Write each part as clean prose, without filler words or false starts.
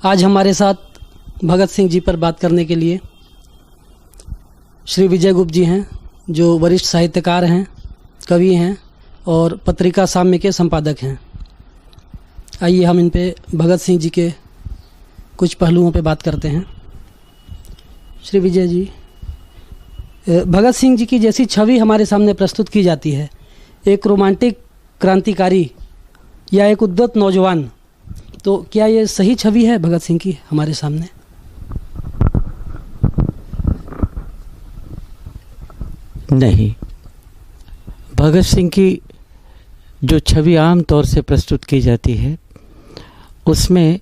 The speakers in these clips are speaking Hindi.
आज हमारे साथ भगत सिंह जी पर बात करने के लिए श्री विजय गुप्त जी हैं, जो वरिष्ठ साहित्यकार हैं, कवि हैं और पत्रिका साम्य के संपादक हैं। आइए हम इन पे भगत सिंह जी के कुछ पहलुओं पे बात करते हैं। श्री विजय जी, भगत सिंह जी की जैसी छवि हमारे सामने प्रस्तुत की जाती है, एक रोमांटिक क्रांतिकारी या एक उद्यत नौजवान, तो क्या ये सही छवि है भगत सिंह की हमारे सामने? नहीं, भगत सिंह की जो छवि आम तौर से प्रस्तुत की जाती है उसमें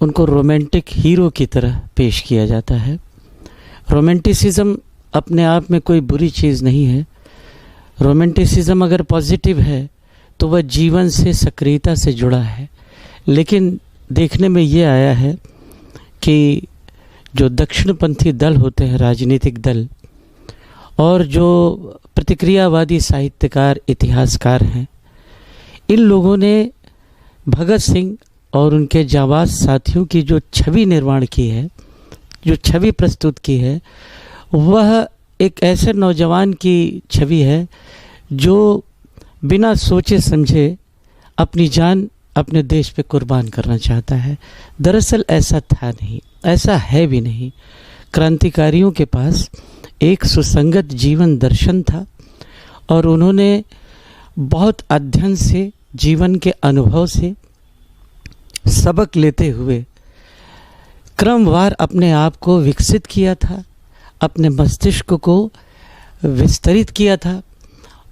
उनको रोमांटिक हीरो की तरह पेश किया जाता है। रोमांटिसिज्म अपने आप में कोई बुरी चीज़ नहीं है। रोमांटिसिज्म अगर पॉजिटिव है तो वह जीवन से सक्रियता से जुड़ा है। लेकिन देखने में ये आया है कि जो दक्षिणपंथी दल होते हैं, राजनीतिक दल, और जो प्रतिक्रियावादी साहित्यकार, इतिहासकार हैं, इन लोगों ने भगत सिंह और उनके जांबाज साथियों की जो छवि निर्माण की है, जो छवि प्रस्तुत की है, वह एक ऐसे नौजवान की छवि है जो बिना सोचे समझे अपनी जान अपने देश पे कुर्बान करना चाहता है। दरअसल ऐसा था नहीं, ऐसा है भी नहीं। क्रांतिकारियों के पास एक सुसंगत जीवन दर्शन था और उन्होंने बहुत अध्ययन से, जीवन के अनुभव से सबक लेते हुए क्रमवार अपने आप को विकसित किया था, अपने मस्तिष्क को विस्तरित किया था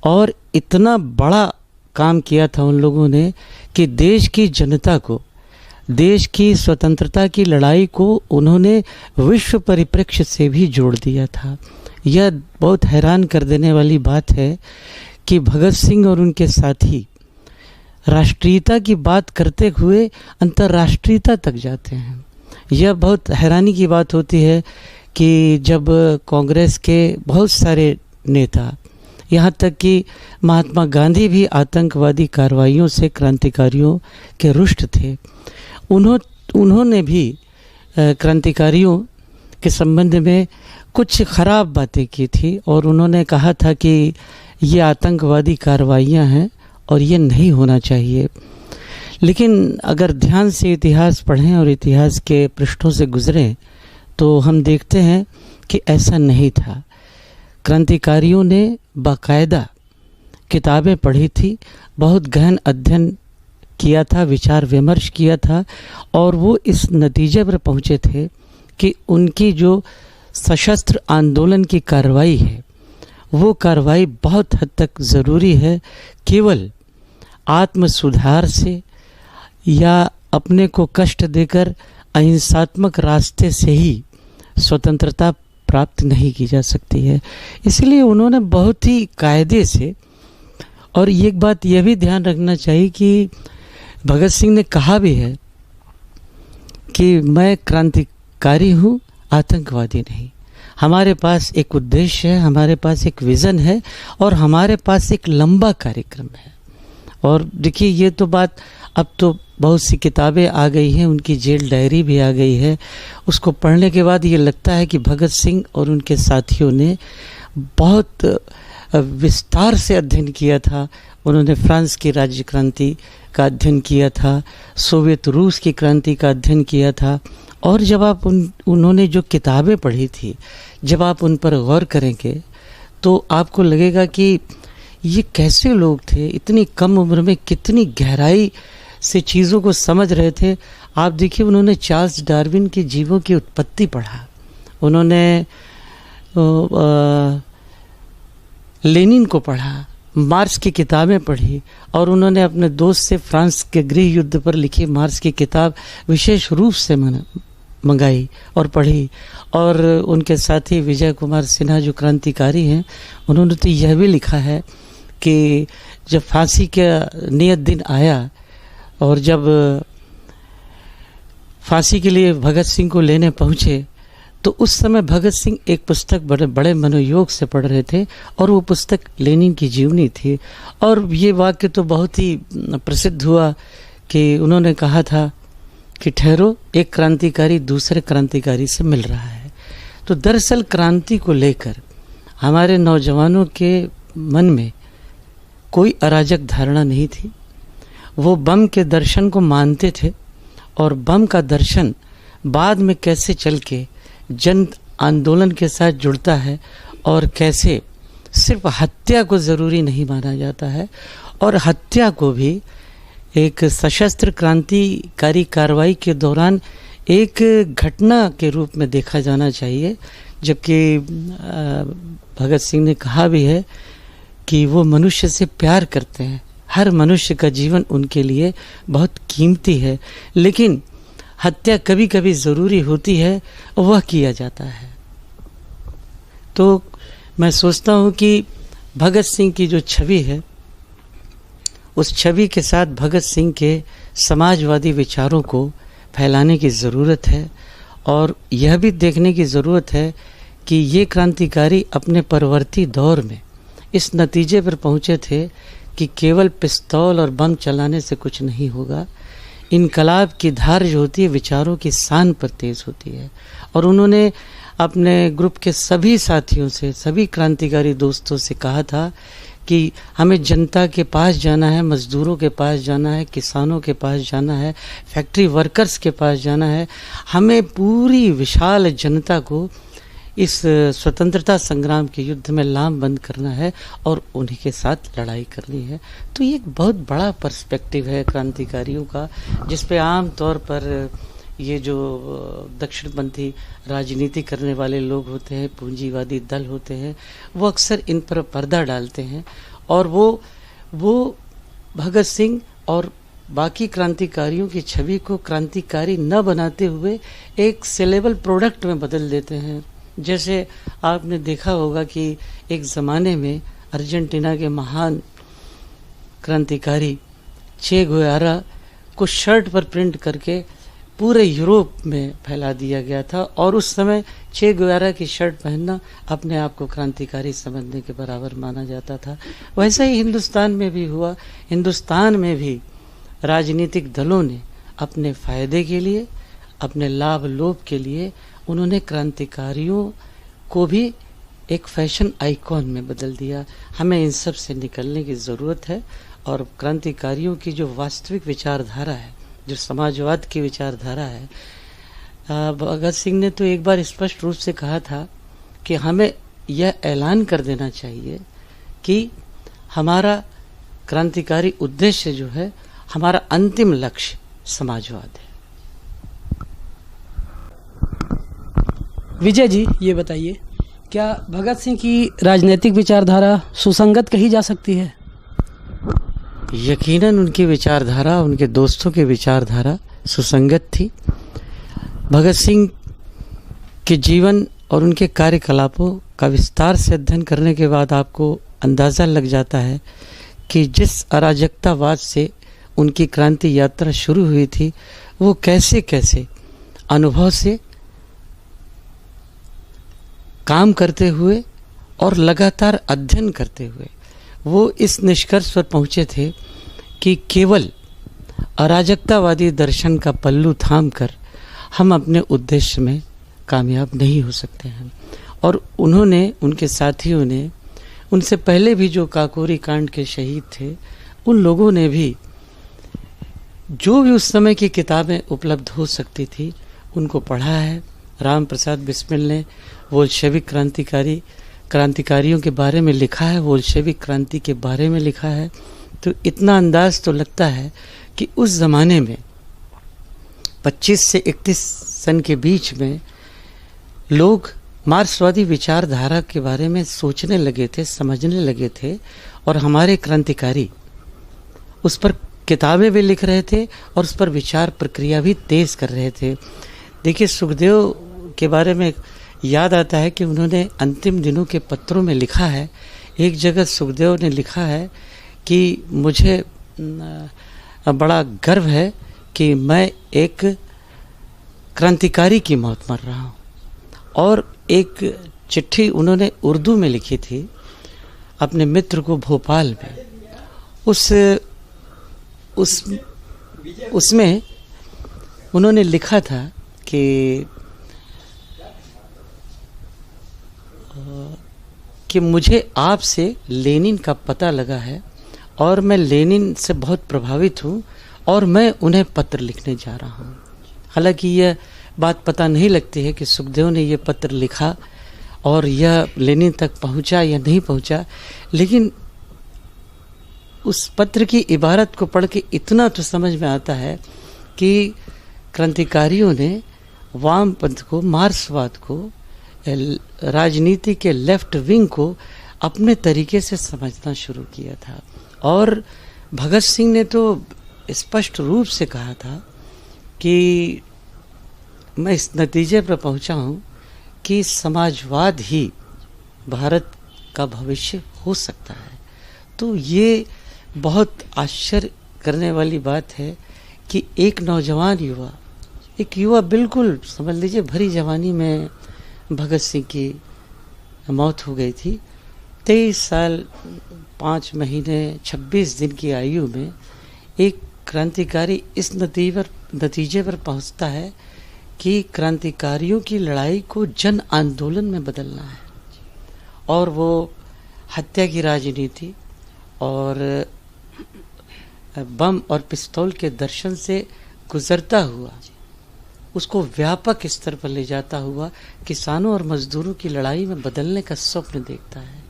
और इतना बड़ा काम किया था उन लोगों ने कि देश की जनता को, देश की स्वतंत्रता की लड़ाई को उन्होंने विश्व परिप्रेक्ष्य से भी जोड़ दिया था। यह बहुत हैरान कर देने वाली बात है कि भगत सिंह और उनके साथी राष्ट्रीयता की बात करते हुए अंतर्राष्ट्रीयता तक जाते हैं। यह बहुत हैरानी की बात होती है कि जब कांग्रेस के बहुत सारे नेता, यहाँ तक कि महात्मा गांधी भी आतंकवादी कार्रवाइयों से क्रांतिकारियों के रुष्ट थे, उन्होंने भी क्रांतिकारियों के संबंध में कुछ ख़राब बातें की थी और उन्होंने कहा था कि ये आतंकवादी कार्रवाइयाँ हैं और ये नहीं होना चाहिए। लेकिन अगर ध्यान से इतिहास पढ़ें और इतिहास के पृष्ठों से गुज़रें तो हम देखते हैं कि ऐसा नहीं था। क्रांतिकारियों ने बाकायदा किताबें पढ़ी थी, बहुत गहन अध्ययन किया था, विचार विमर्श किया था और वो इस नतीजे पर पहुँचे थे कि उनकी जो सशस्त्र आंदोलन की कार्रवाई है, वो कार्रवाई बहुत हद तक ज़रूरी है। केवल आत्म सुधार से या अपने को कष्ट देकर अहिंसात्मक रास्ते से ही स्वतंत्रता प्राप्त नहीं की जा सकती है। इसलिए उन्होंने बहुत ही कायदे से, और एक बात यह भी ध्यान रखना चाहिए कि भगत सिंह ने कहा भी है कि मैं क्रांतिकारी हूँ, आतंकवादी नहीं। हमारे पास एक उद्देश्य है, हमारे पास एक विज़न है और हमारे पास एक लंबा कार्यक्रम है। और देखिए, ये तो बात, अब तो बहुत सी किताबें आ गई हैं, उनकी जेल डायरी भी आ गई है। उसको पढ़ने के बाद ये लगता है कि भगत सिंह और उनके साथियों ने बहुत विस्तार से अध्ययन किया था। उन्होंने फ्रांस की राज्य क्रांति का अध्ययन किया था, सोवियत रूस की क्रांति का अध्ययन किया था। और जब आप उन्होंने जो किताबें पढ़ी थी, जब आप उन पर गौर करेंगे तो आपको लगेगा कि ये कैसे लोग थे, इतनी कम उम्र में कितनी गहराई से चीज़ों को समझ रहे थे। आप देखिए, उन्होंने चार्ल्स डार्विन की जीवों की उत्पत्ति पढ़ा, उन्होंने लेनिन को पढ़ा, मार्क्स की किताबें पढ़ी और उन्होंने अपने दोस्त से फ्रांस के गृह युद्ध पर लिखी मार्क्स की किताब विशेष रूप से मंगाई और पढ़ी। और उनके साथी विजय कुमार सिन्हा जो क्रांतिकारी हैं, उन्होंने तो यह भी लिखा है कि जब फांसी का नियत दिन आया और जब फांसी के लिए भगत सिंह को लेने पहुँचे तो उस समय भगत सिंह एक पुस्तक बड़े मनोयोग से पढ़ रहे थे और वो पुस्तक लेनिन की जीवनी थी। और ये वाक्य तो बहुत ही प्रसिद्ध हुआ कि उन्होंने कहा था कि ठहरो, एक क्रांतिकारी दूसरे क्रांतिकारी से मिल रहा है। तो दरअसल क्रांति को लेकर हमारे नौजवानों के मन में कोई अराजक धारणा नहीं थी। वो बम के दर्शन को मानते थे और बम का दर्शन बाद में कैसे चल के जन आंदोलन के साथ जुड़ता है और कैसे सिर्फ हत्या को ज़रूरी नहीं माना जाता है और हत्या को भी एक सशस्त्र क्रांतिकारी कार्रवाई के दौरान एक घटना के रूप में देखा जाना चाहिए। जबकि भगत सिंह ने कहा भी है कि वो मनुष्य से प्यार करते हैं, हर मनुष्य का जीवन उनके लिए बहुत कीमती है, लेकिन हत्या कभी कभी ज़रूरी होती है, वह किया जाता है। तो मैं सोचता हूँ कि भगत सिंह की जो छवि है, उस छवि के साथ भगत सिंह के समाजवादी विचारों को फैलाने की ज़रूरत है और यह भी देखने की ज़रूरत है कि ये क्रांतिकारी अपने परवर्ती दौर में इस नतीजे पर पहुँचे थे कि केवल पिस्तौल और बम चलाने से कुछ नहीं होगा। इनकलाब की धार जो होती है विचारों की शान पर तेज़ होती है। और उन्होंने अपने ग्रुप के सभी साथियों से, सभी क्रांतिकारी दोस्तों से कहा था कि हमें जनता के पास जाना है, मज़दूरों के पास जाना है, किसानों के पास जाना है, फैक्ट्री वर्कर्स के पास जाना है। हमें पूरी विशाल जनता को इस स्वतंत्रता संग्राम के युद्ध में लामबंद करना है और उन्हीं के साथ लड़ाई करनी है। तो ये एक बहुत बड़ा पर्सपेक्टिव है क्रांतिकारियों का, जिस पे आम तौर पर ये जो दक्षिणपंथी राजनीति करने वाले लोग होते हैं, पूंजीवादी दल होते हैं, वो अक्सर इन पर पर्दा डालते हैं और वो भगत सिंह और बाकी क्रांतिकारियों की छवि को क्रांतिकारी न बनाते हुए एक सेलेबल प्रोडक्ट में बदल देते हैं। जैसे आपने देखा होगा कि एक ज़माने में अर्जेंटीना के महान क्रांतिकारी चे गुएवारा को शर्ट पर प्रिंट करके पूरे यूरोप में फैला दिया गया था और उस समय चे गुएवारा की शर्ट पहनना अपने आप को क्रांतिकारी समझने के बराबर माना जाता था। वैसा ही हिंदुस्तान में भी हुआ। हिंदुस्तान में भी राजनीतिक दलों ने अपने फायदे के लिए, अपने लाभ लोभ के लिए उन्होंने क्रांतिकारियों को भी एक फैशन आइकॉन में बदल दिया। हमें इन सब से निकलने की ज़रूरत है और क्रांतिकारियों की जो वास्तविक विचारधारा है, जो समाजवाद की विचारधारा है, भगत सिंह ने तो एक बार स्पष्ट रूप से कहा था कि हमें यह ऐलान कर देना चाहिए कि हमारा क्रांतिकारी उद्देश्य जो है, हमारा अंतिम लक्ष्य समाजवाद है। विजय जी, ये बताइए, क्या भगत सिंह की राजनीतिक विचारधारा सुसंगत कही जा सकती है? यकीनन उनकी विचारधारा, उनके दोस्तों की विचारधारा सुसंगत थी। भगत सिंह के जीवन और उनके कार्यकलापों का विस्तार से अध्ययन करने के बाद आपको अंदाज़ा लग जाता है कि जिस अराजकतावाद से उनकी क्रांति यात्रा शुरू हुई थी, वो कैसे कैसे अनुभव से काम करते हुए और लगातार अध्ययन करते हुए वो इस निष्कर्ष पर पहुँचे थे कि केवल अराजकतावादी दर्शन का पल्लू थाम कर हम अपने उद्देश्य में कामयाब नहीं हो सकते हैं। और उन्होंने, उनके साथियों ने, उनसे पहले भी जो काकोरी कांड के शहीद थे, उन लोगों ने भी जो भी उस समय की किताबें उपलब्ध हो सकती थी उनको पढ़ा है। राम प्रसाद बिस्मिल ने बोल्शेविक क्रांतिकारियों के बारे में लिखा है, बोल्शेविक क्रांति के बारे में लिखा है। तो इतना अंदाज तो लगता है कि उस ज़माने में 25 से 31 सन के बीच में लोग मार्क्सवादी विचारधारा के बारे में सोचने लगे थे, समझने लगे थे और हमारे क्रांतिकारी उस पर किताबें भी लिख रहे थे और उस पर विचार प्रक्रिया भी तेज़ कर रहे थे। देखिए, सुखदेव के बारे में याद आता है कि उन्होंने अंतिम दिनों के पत्रों में लिखा है, एक जगह सुखदेव ने लिखा है कि मुझे बड़ा गर्व है कि मैं एक क्रांतिकारी की मौत मर रहा हूँ। और एक चिट्ठी उन्होंने उर्दू में लिखी थी अपने मित्र को भोपाल में। उसमें उन्होंने लिखा था कि मुझे आपसे लेनिन का पता लगा है और मैं लेनिन से बहुत प्रभावित हूँ और मैं उन्हें पत्र लिखने जा रहा हूँ। हालांकि यह बात पता नहीं लगती है कि सुखदेव ने यह पत्र लिखा और यह लेनिन तक पहुँचा या नहीं पहुँचा, लेकिन उस पत्र की इबारत को पढ़ के इतना तो समझ में आता है कि क्रांतिकारियों ने वामपंथ को, मार्क्सवाद को, राजनीति के लेफ्ट विंग को अपने तरीके से समझना शुरू किया था। और भगत सिंह ने तो स्पष्ट रूप से कहा था कि मैं इस नतीजे पर पहुंचा हूं कि समाजवाद ही भारत का भविष्य हो सकता है। तो ये बहुत आश्चर्य करने वाली बात है कि एक नौजवान युवा, एक युवा बिल्कुल समझ लीजिए भरी जवानी में भगत सिंह की मौत हो गई थी। 23 साल 5 महीने 26 दिन की आयु में एक क्रांतिकारी इस नतीजे पर पहुंचता है कि क्रांतिकारियों की लड़ाई को जन आंदोलन में बदलना है, और वो हत्या की राजनीति और बम और पिस्तौल के दर्शन से गुजरता हुआ उसको व्यापक स्तर पर ले जाता हुआ किसानों और मजदूरों की लड़ाई में बदलने का स्वप्न देखता है।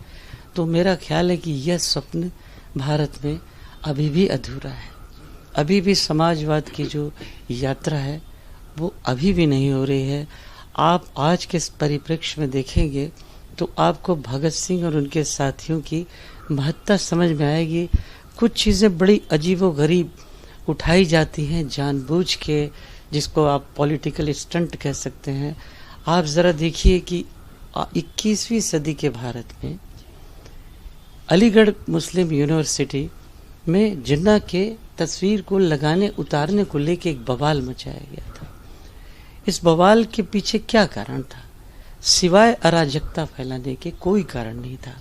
तो मेरा ख्याल है कि यह स्वप्न भारत में अभी भी अधूरा है। अभी भी समाजवाद की जो यात्रा है वो अभी भी नहीं हो रही है। आप आज के इस परिप्रेक्ष्य में देखेंगे तो आपको भगत सिंह और उनके साथियों की महत्ता समझ में आएगी। कुछ चीज़ें बड़ी अजीबोगरीब उठाई जाती हैं जानबूझ के, जिसको आप पॉलिटिकल स्टंट कह सकते हैं। आप ज़रा देखिए कि 21वीं सदी के भारत में अलीगढ़ मुस्लिम यूनिवर्सिटी में जिन्ना के तस्वीर को लगाने उतारने को लेके एक बवाल मचाया गया था। इस बवाल के पीछे क्या कारण था? सिवाय अराजकता फैलाने के कोई कारण नहीं था।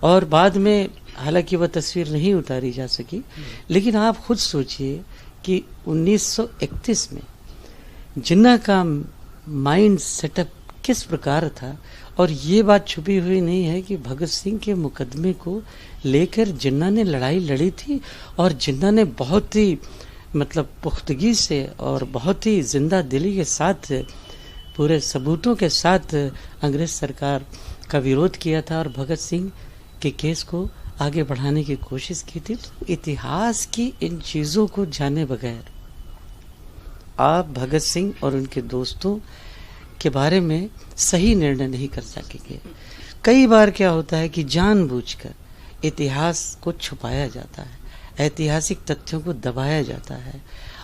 और बाद में हालांकि वह तस्वीर नहीं उतारी जा सकी, लेकिन आप खुद सोचिए कि 1931 में जिन्ना का माइंड सेटअप किस प्रकार था। और ये बात छुपी हुई नहीं है कि भगत सिंह के मुकदमे को लेकर जिन्ना ने लड़ाई लड़ी थी, और जिन्ना ने बहुत ही पुख्तगी से और बहुत ही जिंदा दिली के साथ पूरे सबूतों के साथ अंग्रेज सरकार का विरोध किया था और भगत सिंह के केस को आगे बढ़ाने की कोशिश की थी। तो इतिहास की इन चीज़ों को जाने बगैर आप भगत सिंह और उनके दोस्तों के बारे में सही निर्णय नहीं कर सकेंगे। कई बार क्या होता है कि जानबूझकर इतिहास को छुपाया जाता है, ऐतिहासिक तथ्यों को दबाया जाता है।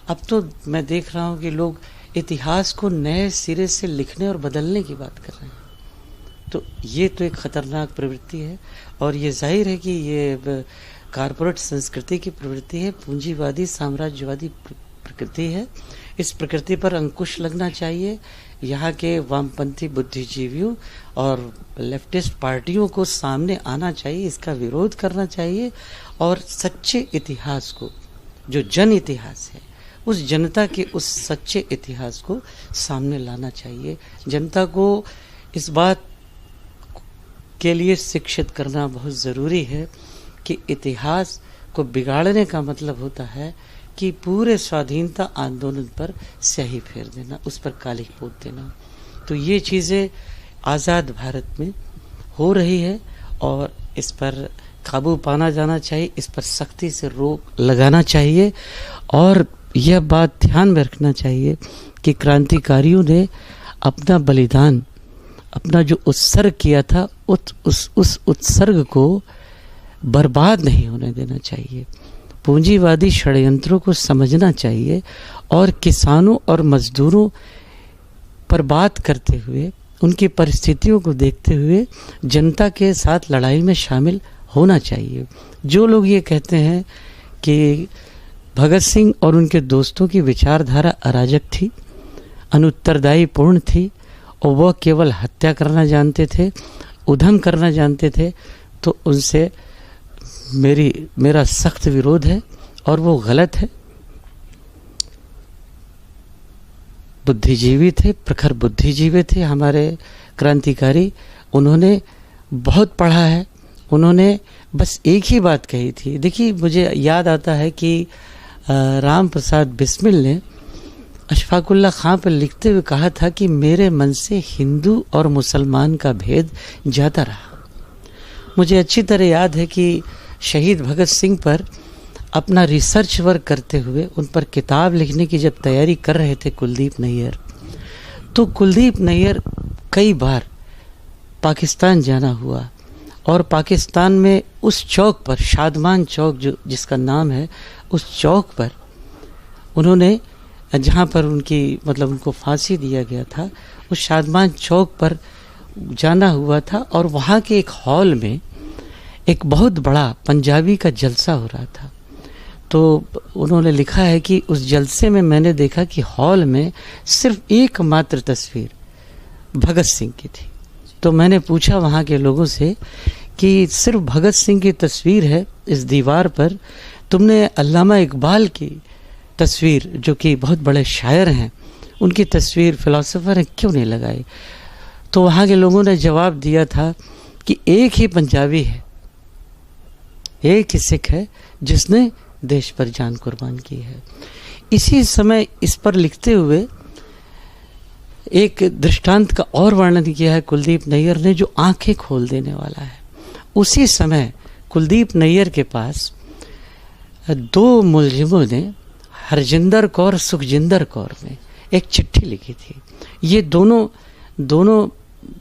अब तो मैं देख रहा हूँ कि लोग इतिहास को नए सिरे से लिखने और बदलने की बात कर रहे हैं। तो ये तो एक खतरनाक प्रवृत्ति है, और ये जाहिर है कि ये कारपोरेट संस्कृति की प्रवृत्ति है, पूंजीवादी साम्राज्यवादी प्रकृति है। इस प्रकृति पर अंकुश लगना चाहिए। यहाँ के वामपंथी बुद्धिजीवियों और लेफ्टिस्ट पार्टियों को सामने आना चाहिए, इसका विरोध करना चाहिए, और सच्चे इतिहास को, जो जन इतिहास है, उस जनता के उस सच्चे इतिहास को सामने लाना चाहिए। जनता को इस बात के लिए शिक्षित करना बहुत ज़रूरी है कि इतिहास को बिगाड़ने का मतलब होता है कि पूरे स्वाधीनता आंदोलन पर स्याही फेर देना, उस पर कालिख पोत देना। तो ये चीज़ें आज़ाद भारत में हो रही है और इस पर काबू पाना जाना चाहिए, इस पर सख्ती से रोक लगाना चाहिए। और यह बात ध्यान में रखना चाहिए कि क्रांतिकारियों ने अपना बलिदान, अपना जो उत्सर्ग किया था, उस उत्सर्ग को बर्बाद नहीं होने देना चाहिए। पूंजीवादी षड्यंत्रों को समझना चाहिए और किसानों और मजदूरों पर बात करते हुए, उनकी परिस्थितियों को देखते हुए जनता के साथ लड़ाई में शामिल होना चाहिए। जो लोग ये कहते हैं कि भगत सिंह और उनके दोस्तों की विचारधारा अराजक थी, अनुत्तरदायी पूर्ण थी और वह केवल हत्या करना जानते थे, उधम करना जानते थे, तो उनसे मेरा सख्त विरोध है और वो गलत है। बुद्धिजीवी थे, प्रखर बुद्धिजीवी थे हमारे क्रांतिकारी। उन्होंने बहुत पढ़ा है। उन्होंने बस एक ही बात कही थी। देखिए, मुझे याद आता है कि राम प्रसाद बिस्मिल ने अशफाकुल्ला खां पर लिखते हुए कहा था कि मेरे मन से हिंदू और मुसलमान का भेद ज़्यादा रहा। मुझे अच्छी तरह याद है कि शहीद भगत सिंह पर अपना रिसर्च वर्क करते हुए, उन पर किताब लिखने की जब तैयारी कर रहे थे कुलदीप नैयर, तो कुलदीप नैयर कई बार पाकिस्तान जाना हुआ और पाकिस्तान में उस चौक पर, शादमान चौक जो जिसका नाम है, उस चौक पर उन्होंने, जहाँ पर उनको फांसी दिया गया था, उस शादमान चौक पर जाना हुआ था और वहाँ के एक हॉल में एक बहुत बड़ा पंजाबी का जलसा हो रहा था। तो उन्होंने लिखा है कि उस जलसे में मैंने देखा कि हॉल में सिर्फ एकमात्र तस्वीर भगत सिंह की थी। तो मैंने पूछा वहाँ के लोगों से कि सिर्फ भगत सिंह की तस्वीर है इस दीवार पर, तुमने अल्लामा इकबाल की तस्वीर, जो कि बहुत बड़े शायर हैं, उनकी तस्वीर, फिलोसोफर है, क्यों नहीं लगाई? तो वहाँ के लोगों ने जवाब दिया था कि एक ही पंजाबी है, एक ही सिख है जिसने देश पर जान कुर्बान की है। इसी समय इस पर लिखते हुए एक दृष्टांत का और वर्णन किया है कुलदीप नैयर ने, जो आंखें खोल देने वाला है। उसी समय कुलदीप नैयर के पास दो मुलजिमों ने, हरजिंदर कौर, सुखजिंदर कौर ने एक चिट्ठी लिखी थी। ये दोनों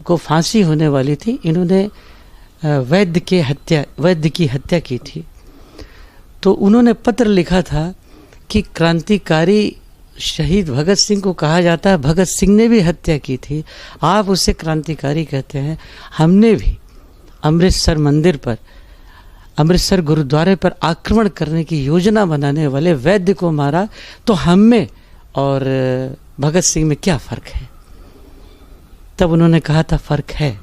को फांसी होने वाली थी। इन्होंने वैद्य की हत्या की थी। तो उन्होंने पत्र लिखा था कि क्रांतिकारी शहीद भगत सिंह को कहा जाता है भगत सिंह ने भी हत्या की थी, आप उसे क्रांतिकारी कहते हैं। हमने भी अमृतसर मंदिर पर, अमृतसर गुरुद्वारे पर आक्रमण करने की योजना बनाने वाले वैद्य को मारा, तो हम में और भगत सिंह में क्या फ़र्क है? तब उन्होंने कहा था फ़र्क है।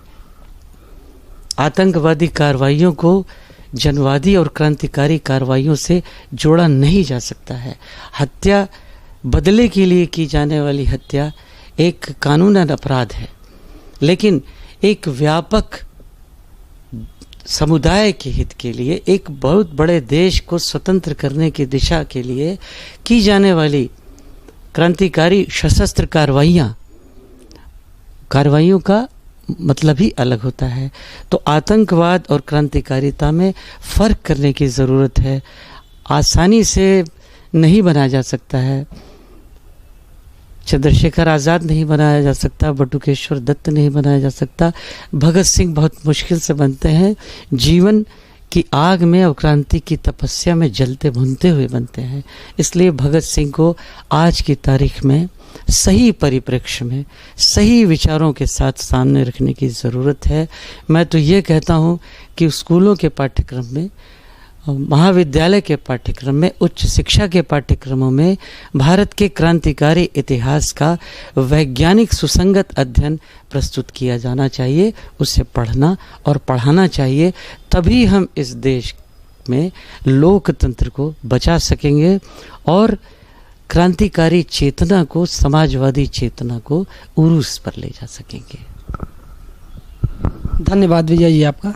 आतंकवादी कार्रवाइयों को जनवादी और क्रांतिकारी कार्रवाइयों से जोड़ा नहीं जा सकता है। हत्या, बदले के लिए की जाने वाली हत्या एक कानूनन अपराध है, लेकिन एक व्यापक समुदाय के हित के लिए, एक बहुत बड़े देश को स्वतंत्र करने की दिशा के लिए की जाने वाली क्रांतिकारी सशस्त्र कार्रवाइयों का मतलब ही अलग होता है। तो आतंकवाद और क्रांतिकारिता में फ़र्क करने की ज़रूरत है। आसानी से नहीं बनाया जा सकता है। चंद्रशेखर आज़ाद नहीं बनाया जा सकता, बटुकेश्वर दत्त नहीं बनाया जा सकता, भगत सिंह बहुत मुश्किल से बनते हैं। जीवन की आग में और क्रांति की तपस्या में जलते भुनते हुए बनते हैं। इसलिए भगत सिंह को आज की तारीख में सही परिप्रेक्ष्य में, सही विचारों के साथ सामने रखने की ज़रूरत है। मैं तो ये कहता हूँ कि स्कूलों के पाठ्यक्रम में, महाविद्यालय के पाठ्यक्रम में, उच्च शिक्षा के पाठ्यक्रमों में भारत के क्रांतिकारी इतिहास का वैज्ञानिक सुसंगत अध्ययन प्रस्तुत किया जाना चाहिए। उसे पढ़ना और पढ़ाना चाहिए। तभी हम इस देश में लोकतंत्र को बचा सकेंगे और क्रांतिकारी चेतना को, समाजवादी चेतना को उरूस पर ले जा सकेंगे। धन्यवाद विजय जी आपका।